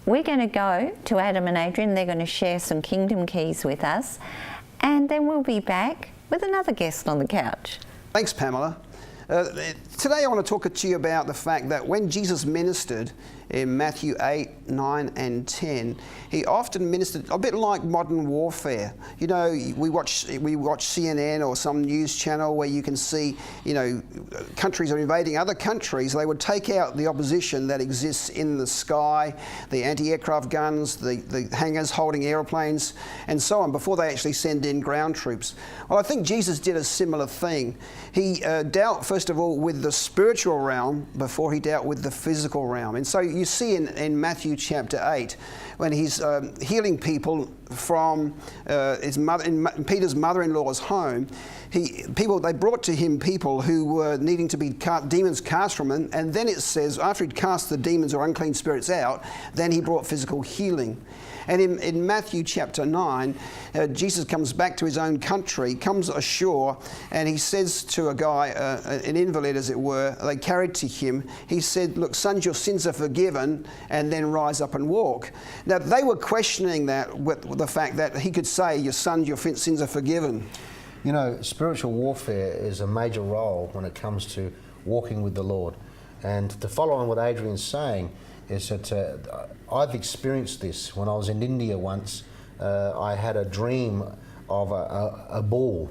We're going to go to Adam and Adrian. They're going to share some kingdom keys with us, and then we'll be back with another guest on the couch. Thanks, Pamela. Today I want to talk to you about the fact that when Jesus ministered in Matthew 8, 9 and 10, he often ministered a bit like modern warfare. You know, we watch CNN or some news channel where you can see, you know, countries are invading other countries. They would take out the opposition that exists in the sky, the anti-aircraft guns, the hangars holding airplanes, and so on, before they actually send in ground troops. Well, I think Jesus did a similar thing. He dealt, first of all, with the spiritual realm before he dealt with the physical realm. And so you see in Matthew chapter 8, when he's healing people from his mother, in Peter's mother-in-law's home, they brought to him people who were needing to be demons cast from him, and then it says after he'd cast the demons or unclean spirits out, then he brought physical healing. And in Matthew chapter 9, Jesus comes back to his own country, comes ashore, and he says to a guy, an invalid as it were, they carried to him, he said, "Look, son, your sins are forgiven," and then rise up and walk. Now, they were questioning that with the fact that he could say, "Your son, your sins are forgiven." You know, spiritual warfare is a major role when it comes to walking with the Lord. And to follow on what Adrian's saying, is that I've experienced this. When I was in India once, I had a dream of a bull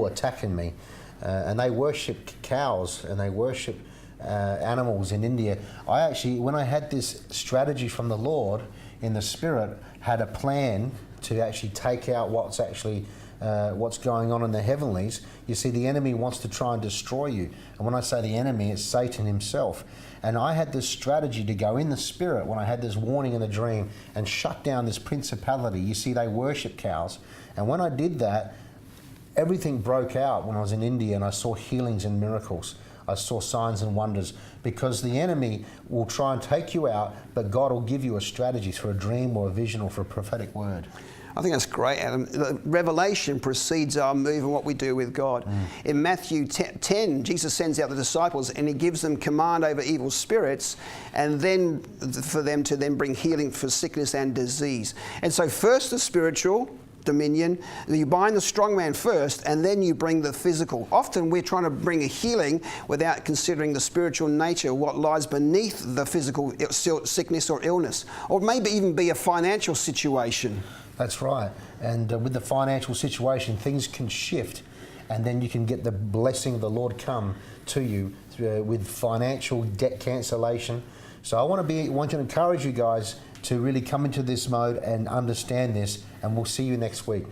attacking me, and they worship cows and they worship animals in India. I actually, when I had this strategy from the Lord in the Spirit, had a plan to actually take out what's going on in the heavenlies. You see, the enemy wants to try and destroy you. And when I say the enemy, it's Satan himself. And I had this strategy to go in the Spirit when I had this warning in the dream and shut down this principality. You see, they worship cows. And when I did that, everything broke out when I was in India, and I saw healings and miracles. I saw signs and wonders, because the enemy will try and take you out, but God will give you a strategy through a dream or a vision or for a prophetic word. I think that's great, Adam. The revelation precedes our move and what we do with God. In Matthew 10, Jesus sends out the disciples and he gives them command over evil spirits, and then for them to then bring healing for sickness and disease. And so first the spiritual dominion, you bind the strong man first, and then you bring the physical. Often we're trying to bring a healing without considering the spiritual nature, what lies beneath the physical sickness or illness, or maybe even be a financial situation. That's right. And with the financial situation, things can shift, and then you can get the blessing of the Lord come to you with financial debt cancellation. So I want to encourage you guys to really come into this mode and understand this, and we'll see you next week.